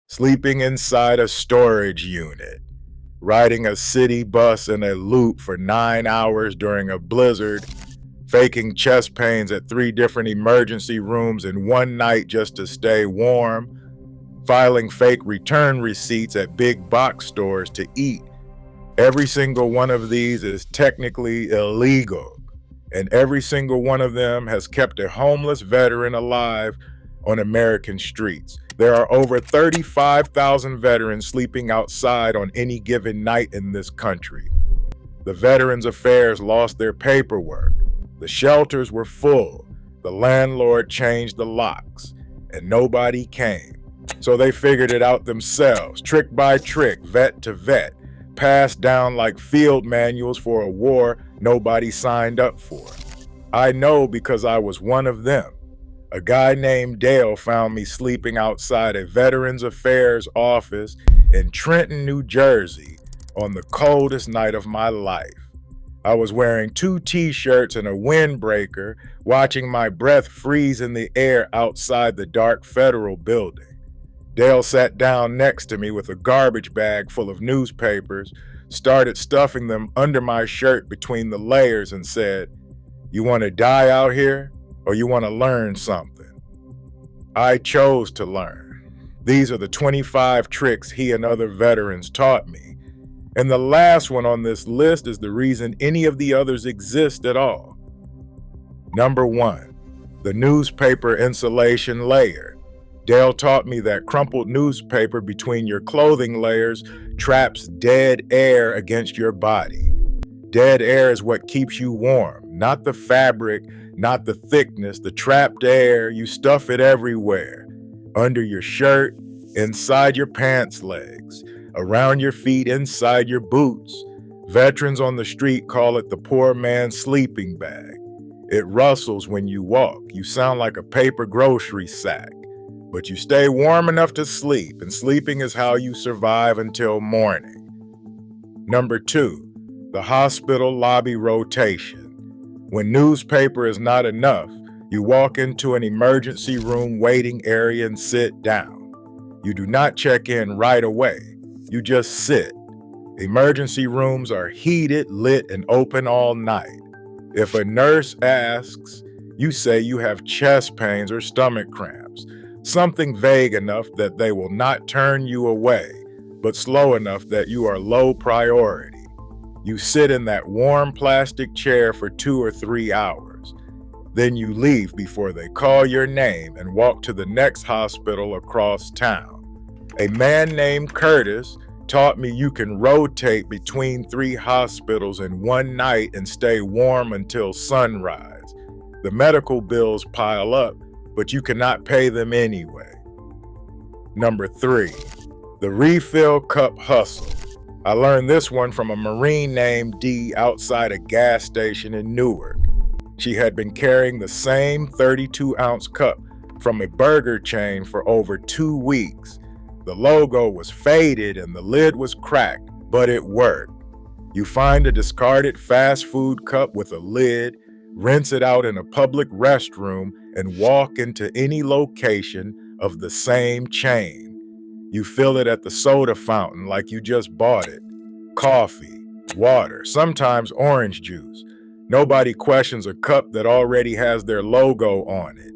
sleeping inside a storage unit, riding a city bus in a loop for 9 hours during a blizzard, faking chest pains at 3 different emergency rooms in one night just to stay warm, filing fake return receipts at big box stores to eat. Every single one of these is technically illegal, and every single one of them has kept a homeless veteran alive on American streets. There are over 35,000 veterans sleeping outside on any given night in this country. The Veterans Affairs lost their paperwork. The shelters were full. The landlord changed the locks, and nobody came. So they figured it out themselves, trick by trick, vet to vet, passed down like field manuals for a war nobody signed up for. I know because I was one of them. A guy named Dale found me sleeping outside a Veterans Affairs office in Trenton, New Jersey, on the coldest night of my life. I was wearing 2 t-shirts and a windbreaker, watching my breath freeze in the air outside the dark federal building. Dale sat down next to me with a garbage bag full of newspapers, started stuffing them under my shirt between the layers, and said, "You want to die out here, or you want to learn something?" I chose to learn. These are the 25 tricks he and other veterans taught me. And the last one on this list is the reason any of the others exist at all. Number 1, the newspaper insulation layer. Dale taught me that crumpled newspaper between your clothing layers traps dead air against your body. Dead air is what keeps you warm, not the fabric, not the thickness, the trapped air. You stuff it everywhere. Under your shirt, inside your pants legs, around your feet, inside your boots. Veterans on the street call it the poor man's sleeping bag. It rustles when you walk. You sound like a paper grocery sack. But you stay warm enough to sleep, and sleeping is how you survive until morning. Number 2, the hospital lobby rotation. When newspaper is not enough, you walk into an emergency room waiting area and sit down. You do not check in right away. You just sit. Emergency rooms are heated, lit, and open all night. If a nurse asks, you say you have chest pains or stomach cramps, something vague enough that they will not turn you away, but slow enough that you are low priority. You sit in that warm plastic chair for 2 or 3 hours. Then you leave before they call your name and walk to the next hospital across town. A man named Curtis taught me you can rotate between 3 hospitals in one night and stay warm until sunrise. The medical bills pile up, but you cannot pay them anyway. Number 3, the refill cup hustle. I learned this one from a Marine named Dee outside a gas station in Newark. She had been carrying the same 32-ounce cup from a burger chain for over 2 weeks. The logo was faded and the lid was cracked, but it worked. You find a discarded fast food cup with a lid, rinse it out in a public restroom, and walk into any location of the same chain. You fill it at the soda fountain like you just bought it. Coffee, water, sometimes orange juice. Nobody questions a cup that already has their logo on it.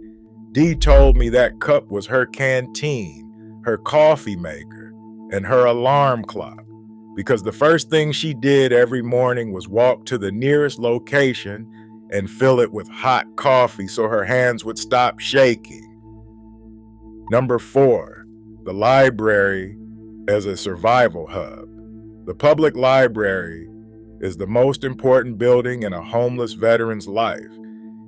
Dee told me that cup was her canteen, her coffee maker, and her alarm clock, because the first thing she did every morning was walk to the nearest location and fill it with hot coffee so her hands would stop shaking. Number 4, the library as a survival hub. The public library is the most important building in a homeless veteran's life.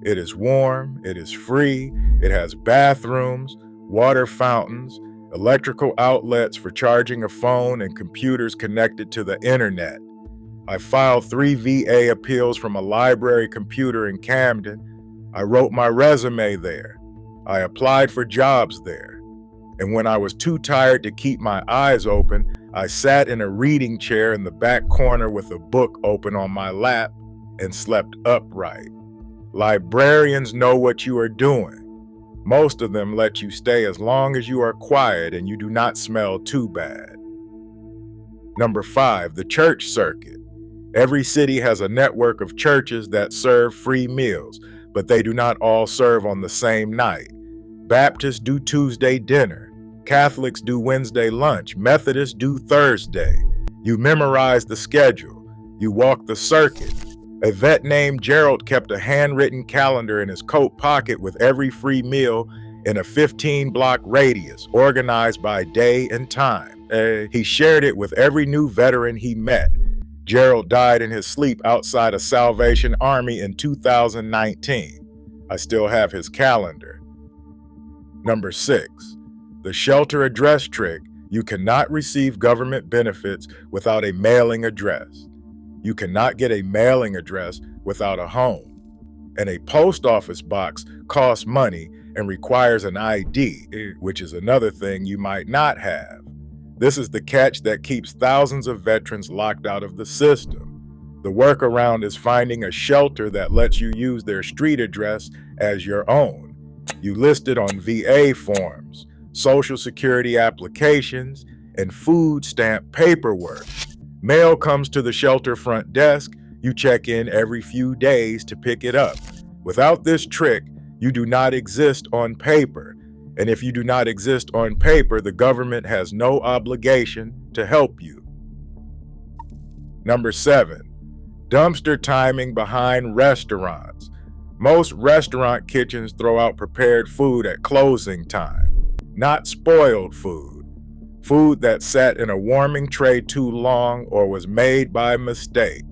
It is warm, it is free, it has bathrooms, water fountains, electrical outlets for charging a phone, and computers connected to the internet. I filed 3 VA appeals from a library computer in Camden. I wrote my resume there. I applied for jobs there. And when I was too tired to keep my eyes open, I sat in a reading chair in the back corner with a book open on my lap and slept upright. Librarians know what you are doing. Most of them let you stay as long as you are quiet and you do not smell too bad. Number 5, the church circuit. Every city has a network of churches that serve free meals, but they do not all serve on the same night. Baptists do Tuesday dinner. Catholics do Wednesday lunch. Methodists do Thursday. You memorize the schedule. You walk the circuit. A vet named Gerald kept a handwritten calendar in his coat pocket with every free meal in a 15-block radius, organized by day and time. He shared it with every new veteran he met. Gerald died in his sleep outside a Salvation Army in 2019. I still have his calendar. Number 6, the shelter address trick. You cannot receive government benefits without a mailing address. You cannot get a mailing address without a home. And a post office box costs money and requires an ID, which is another thing you might not have. This is the catch that keeps thousands of veterans locked out of the system. The workaround is finding a shelter that lets you use their street address as your own. You list it on VA forms, Social Security applications, and food stamp paperwork. Mail comes to the shelter front desk. You check in every few days to pick it up. Without this trick, you do not exist on paper. And if you do not exist on paper, the government has no obligation to help you. Number 7, dumpster timing behind restaurants. Most restaurant kitchens throw out prepared food at closing time, not spoiled food. Food that sat in a warming tray too long or was made by mistake.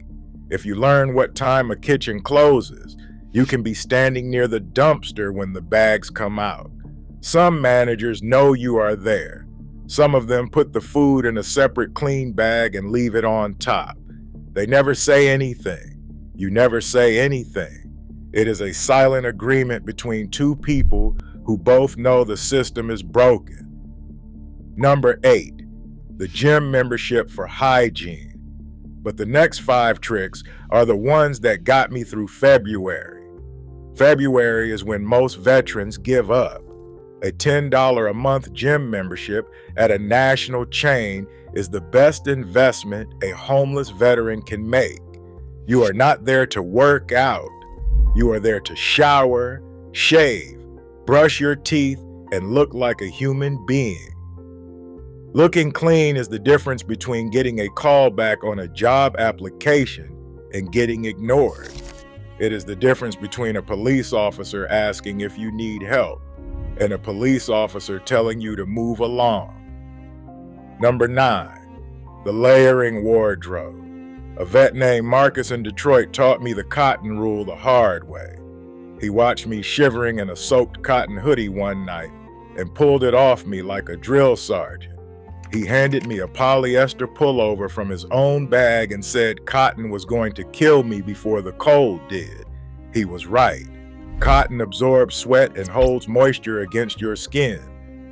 If you learn what time a kitchen closes, you can be standing near the dumpster when the bags come out. Some managers know you are there. Some of them put the food in a separate clean bag and leave it on top. They never say anything. You never say anything. It is a silent agreement between two people who both know the system is broken. Number 8, the gym membership for hygiene. But the next 5 tricks are the ones that got me through February. February is when most veterans give up. A $10 a month gym membership at a national chain is the best investment a homeless veteran can make. You are not there to work out. You are there to shower, shave, brush your teeth, and look like a human being. Looking clean is the difference between getting a callback on a job application and getting ignored. It is the difference between a police officer asking if you need help and a police officer telling you to move along. Number 9, the layering wardrobe. A vet named Marcus in Detroit taught me the cotton rule the hard way. He watched me shivering in a soaked cotton hoodie one night and pulled it off me like a drill sergeant. He handed me a polyester pullover from his own bag and said cotton was going to kill me before the cold did. He was right. Cotton absorbs sweat and holds moisture against your skin.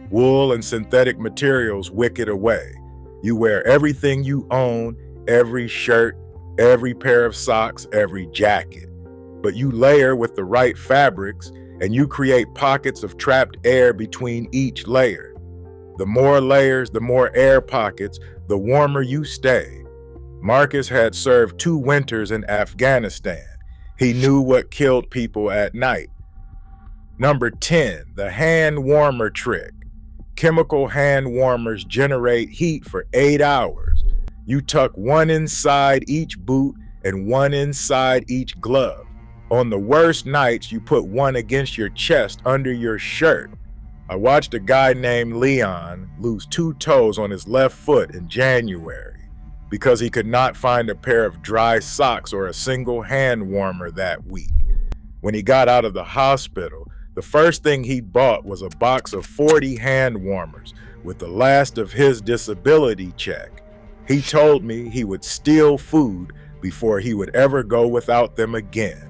Wool and synthetic materials wick it away. You wear everything you own, every shirt, every pair of socks, every jacket. But you layer with the right fabrics and you create pockets of trapped air between each layer. The more layers, the more air pockets, the warmer you stay. Marcus had served 2 winters in Afghanistan. He knew what killed people at night. Number 10, the hand warmer trick. Chemical hand warmers generate heat for 8 hours. You tuck one inside each boot and one inside each glove. On the worst nights, you put one against your chest under your shirt. I watched a guy named Leon lose 2 toes on his left foot in January because he could not find a pair of dry socks or a single hand warmer that week. When he got out of the hospital, the first thing he bought was a box of 40 hand warmers with the last of his disability check. He told me he would steal food before he would ever go without them again.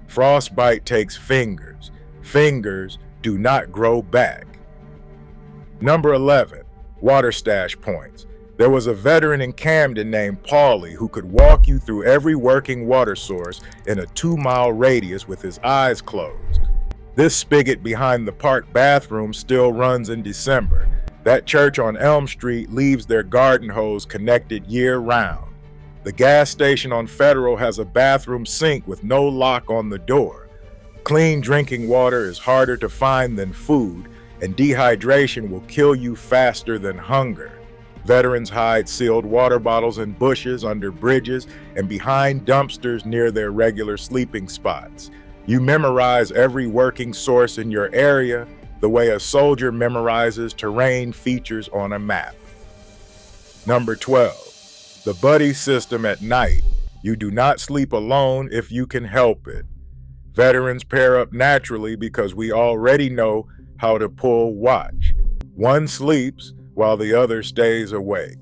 Frostbite takes fingers. Fingers do not grow back. Number 11, water stash points. There was a veteran in Camden named Paulie who could walk you through every working water source in a 2-mile radius with his eyes closed. This spigot behind the park bathroom still runs in December. That church on Elm Street leaves their garden hose connected year-round. The gas station on Federal has a bathroom sink with no lock on the door. Clean drinking water is harder to find than food, and dehydration will kill you faster than hunger. Veterans hide sealed water bottles in bushes, under bridges, and behind dumpsters near their regular sleeping spots. You memorize every working source in your area the way a soldier memorizes terrain features on a map. Number 12, the buddy system at night. You do not sleep alone if you can help it. Veterans pair up naturally because we already know how to pull watch. One sleeps while the other stays awake.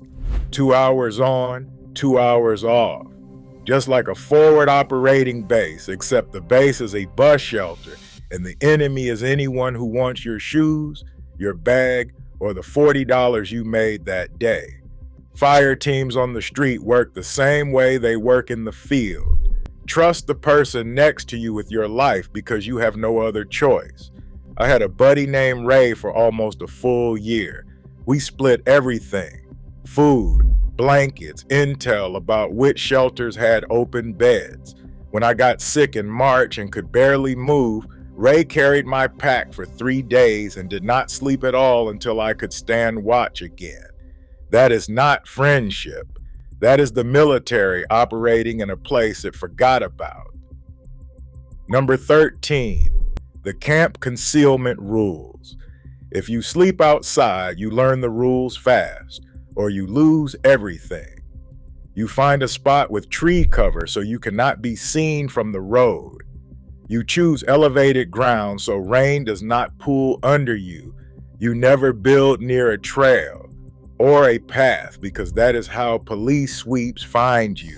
2 hours on, 2 hours off. Just like a forward operating base, except the base is a bus shelter and the enemy is anyone who wants your shoes, your bag, or the $40 you made that day. Fire teams on the street work the same way they work in the field. Trust the person next to you with your life because you have no other choice. I had a buddy named Ray for almost a full year. We split everything: food, blankets, intel about which shelters had open beds. When I got sick in March and could barely move, Ray carried my pack for 3 days and did not sleep at all until I could stand watch again. That is not friendship. That is the military operating in a place it forgot about. Number 13, the camp concealment rules. If you sleep outside, you learn the rules fast, or you lose everything. You find a spot with tree cover so you cannot be seen from the road. You choose elevated ground so rain does not pool under you. You never build near a trail or a path because that is how police sweeps find you.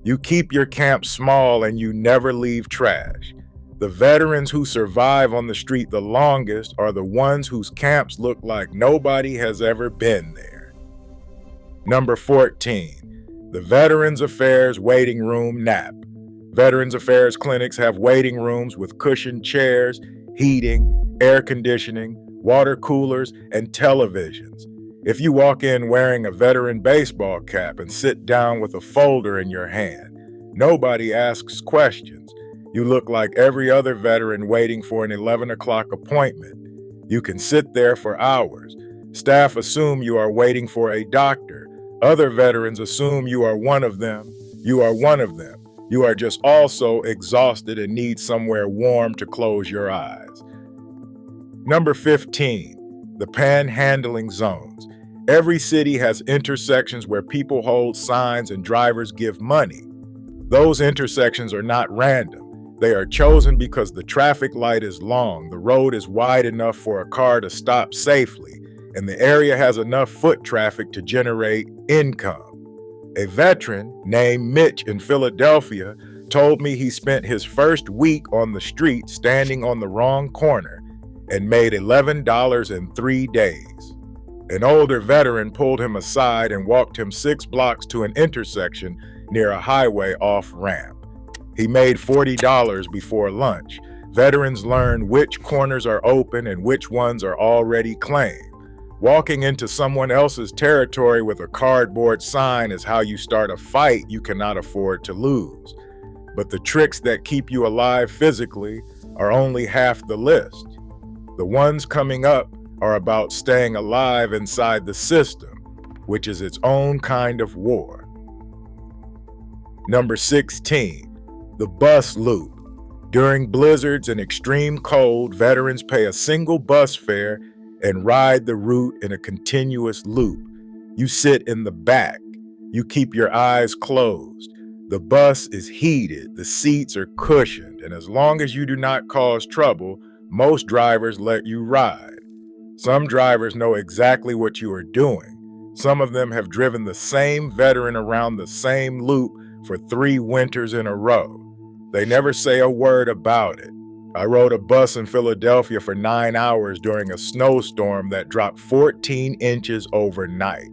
You keep your camp small and you never leave trash. The veterans who survive on the street the longest are the ones whose camps look like nobody has ever been there. Number 14, the Veterans Affairs Waiting Room Nap. Veterans Affairs clinics have waiting rooms with cushioned chairs, heating, air conditioning, water coolers, and televisions. If you walk in wearing a veteran baseball cap and sit down with a folder in your hand, nobody asks questions. You look like every other veteran waiting for an 11 o'clock appointment. You can sit there for hours. Staff assume you are waiting for a doctor. Other veterans assume you are one of them. You are one of them. You are just also exhausted and need somewhere warm to close your eyes. Number 15, the panhandling zones. Every city has intersections where people hold signs and drivers give money. Those intersections are not random. They are chosen because the traffic light is long, the road is wide enough for a car to stop safely, and the area has enough foot traffic to generate income. A veteran named Mitch in Philadelphia told me he spent his first week on the street standing on the wrong corner and made $11 in 3 days. An older veteran pulled him aside and walked him 6 blocks to an intersection near a highway off-ramp. He made $40 before lunch. Veterans learn which corners are open and which ones are already claimed. Walking into someone else's territory with a cardboard sign is how you start a fight you cannot afford to lose. But the tricks that keep you alive physically are only half the list. The ones coming up are about staying alive inside the system, which is its own kind of war. Number 16, the bus loop. During blizzards and extreme cold, veterans pay a single bus fare and ride the route in a continuous loop. You sit in the back. You keep your eyes closed. The bus is heated, the seats are cushioned, and as long as you do not cause trouble, most drivers let you ride. Some drivers know exactly what you are doing. Some of them have driven the same veteran around the same loop for 3 winters in a row. They never say a word about it. I rode a bus in Philadelphia for 9 hours during a snowstorm that dropped 14 inches overnight.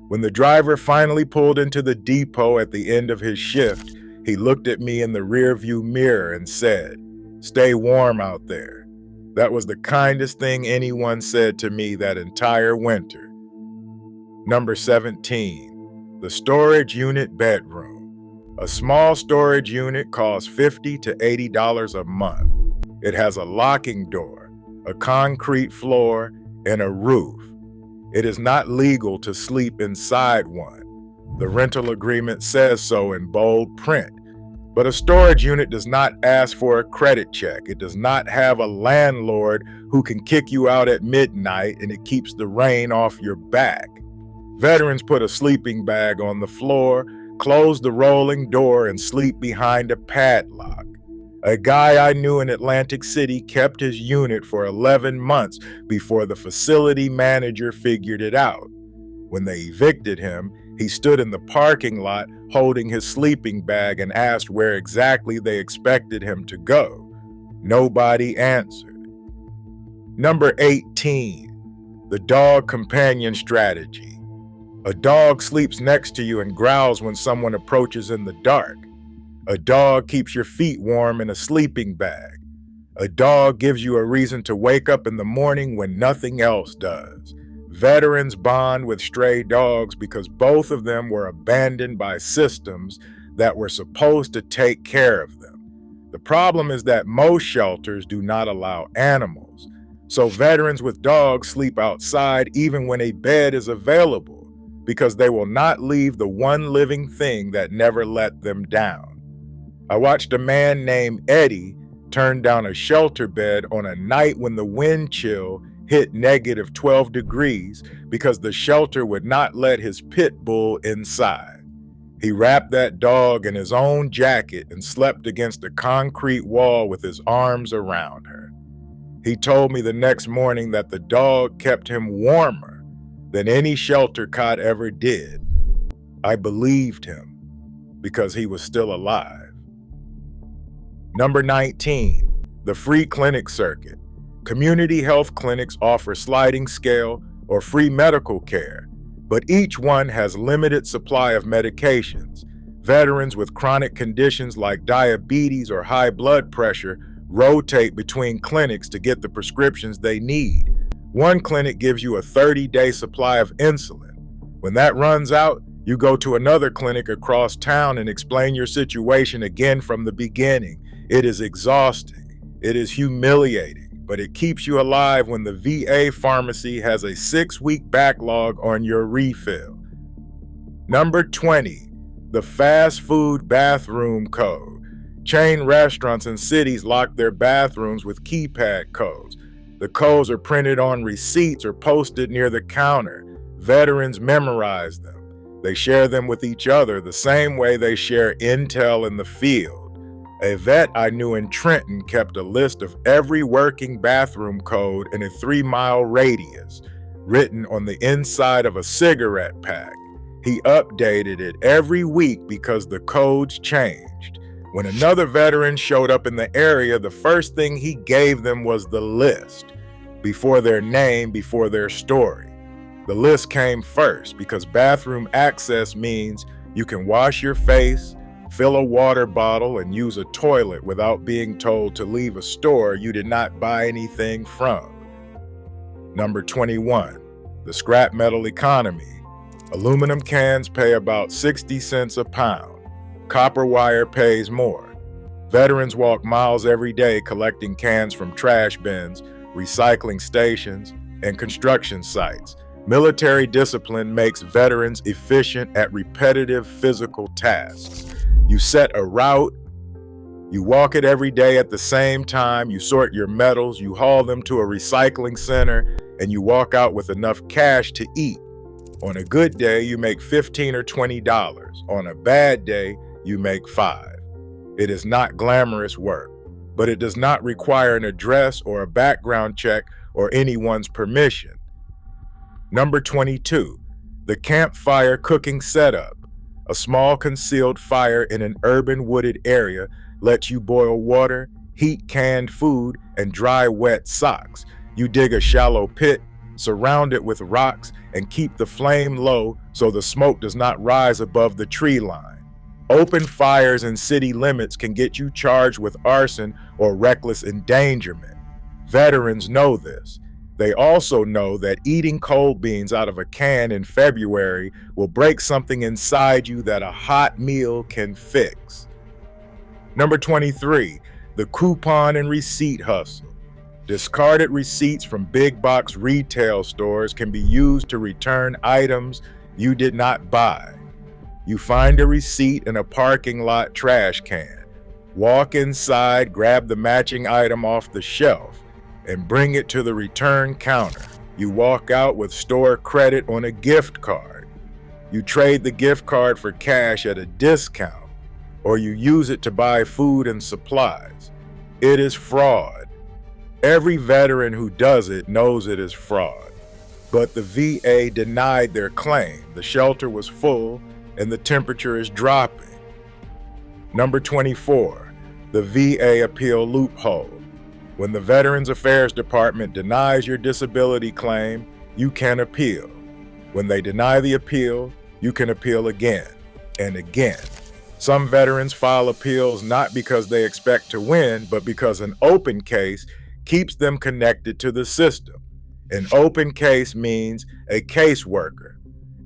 When the driver finally pulled into the depot at the end of his shift, he looked at me in the rearview mirror and said, Stay warm out there. That was the kindest thing anyone said to me that entire winter. Number 17, the storage unit bedroom. A small storage unit costs $50 to $80 a month. It has a locking door, a concrete floor, and a roof. It is not legal to sleep inside one. The rental agreement says so in bold print. But a storage unit does not ask for a credit check. It does not have a landlord who can kick you out at midnight, and it keeps the rain off your back. Veterans put a sleeping bag on the floor, close the rolling door, and sleep behind a padlock. A guy I knew in Atlantic City kept his unit for 11 months before the facility manager figured it out. When they evicted him, he stood in the parking lot holding his sleeping bag and asked where exactly they expected him to go. Nobody answered. Number 18, the dog companion strategy. A dog sleeps next to you and growls when someone approaches in the dark. A dog keeps your feet warm in a sleeping bag. A dog gives you a reason to wake up in the morning when nothing else does. Veterans bond with stray dogs because both of them were abandoned by systems that were supposed to take care of them. The problem is that most shelters do not allow animals. So veterans with dogs sleep outside even when a bed is available, because they will not leave the one living thing that never let them down. I watched a man named Eddie turn down a shelter bed on a night when the wind chill hit negative 12 degrees because the shelter would not let his pit bull inside. He wrapped that dog in his own jacket and slept against a concrete wall with his arms around her. He told me the next morning that the dog kept him warmer than any shelter cot ever did. I believed him because he was still alive. Number 19, the free clinic circuit. Community health clinics offer sliding scale or free medical care, but each one has limited supply of medications. Veterans with chronic conditions like diabetes or high blood pressure rotate between clinics to get the prescriptions they need. One clinic gives you a 30-day supply of insulin. When that runs out, you go to another clinic across town and explain your situation again from the beginning. It is exhausting. It is humiliating, but it keeps you alive when the VA pharmacy has a 6-week backlog on your refill. Number 20, the fast food bathroom code. Chain restaurants in cities lock their bathrooms with keypad codes. The codes are printed on receipts or posted near the counter. Veterans memorize them. They share them with each other the same way they share intel in the field. A vet I knew in Trenton kept a list of every working bathroom code in a 3-mile radius, written on the inside of a cigarette pack. He updated it every week because the codes changed. When another veteran showed up in the area, the first thing he gave them was the list. Before their name, before their story. The list came first because bathroom access means you can wash your face, fill a water bottle, and use a toilet without being told to leave a store you did not buy anything from. Number 21, the scrap metal economy. Aluminum cans pay about 60 cents a pound. Copper wire pays more. Veterans walk miles every day collecting cans from trash bins, recycling stations, and construction sites. Military discipline makes veterans efficient at repetitive physical tasks. You set a route, you walk it every day at the same time, you sort your metals, you haul them to a recycling center, and you walk out with enough cash to eat. On a good day, you make $15 or $20. On a bad day, you make $5. It is not glamorous work, but it does not require an address or a background check or anyone's permission. Number 22, the campfire cooking setup. A small concealed fire in an urban wooded area lets you boil water, heat canned food, and dry wet socks. You dig a shallow pit, surround it with rocks, and keep the flame low so the smoke does not rise above the tree line. Open fires in city limits can get you charged with arson or reckless endangerment. Veterans know this. They also know that eating cold beans out of a can in February will break something inside you that a hot meal can fix. Number 23, the coupon and receipt hustle. Discarded receipts from big box retail stores can be used to return items you did not buy. You find a receipt in a parking lot trash can. Walk inside, grab the matching item off the shelf, and bring it to the return counter. You walk out with store credit on a gift card. You trade the gift card for cash at a discount, or you use it to buy food and supplies. It is fraud. Every veteran who does it knows it is fraud. But the VA denied their claim. The shelter was full and the temperature is dropping. Number 24, the VA appeal loophole. When the Veterans Affairs Department denies your disability claim, you can appeal. When they deny the appeal, you can appeal again and again. Some veterans file appeals not because they expect to win, but because an open case keeps them connected to the system. An open case means a caseworker.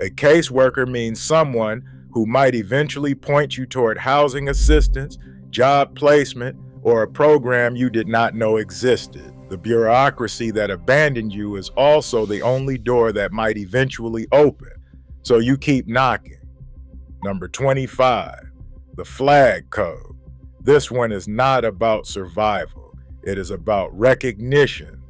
A caseworker means someone who might eventually point you toward housing assistance, job placement, or a program you did not know existed. The bureaucracy that abandoned you is also the only door that might eventually open, so you keep knocking. Number 25, the flag code. This one is not about survival. It is about recognition.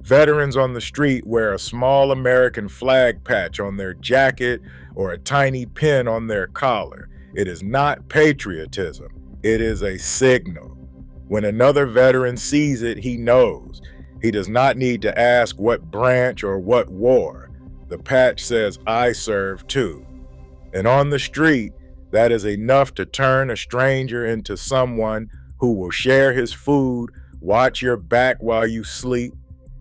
Veterans on the street wear a small American flag patch on their jacket or a tiny pin on their collar. It is not patriotism. It is a signal. When another veteran sees it, he knows. He does not need to ask what branch or what war. The patch says, "I serve too." And on the street, that is enough to turn a stranger into someone who will share his food, watch your back while you sleep,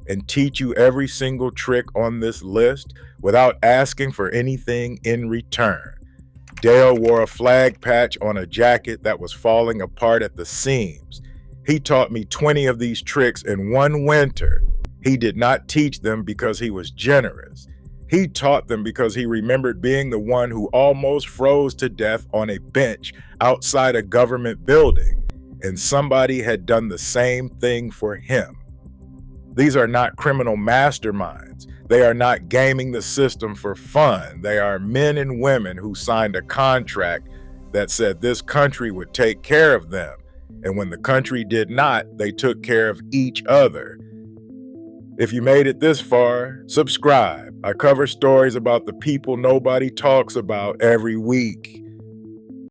and teach you every single trick on this list without asking for anything in return. Dale wore a flag patch on a jacket that was falling apart at the seams. He taught me 20 of these tricks in one winter. He did not teach them because he was generous. He taught them because he remembered being the one who almost froze to death on a bench outside a government building, and somebody had done the same thing for him. These are not criminal masterminds. They are not gaming the system for fun. They are men and women who signed a contract that said this country would take care of them. And when the country did not, they took care of each other. If you made it this far, subscribe. I cover stories about the people nobody talks about every week.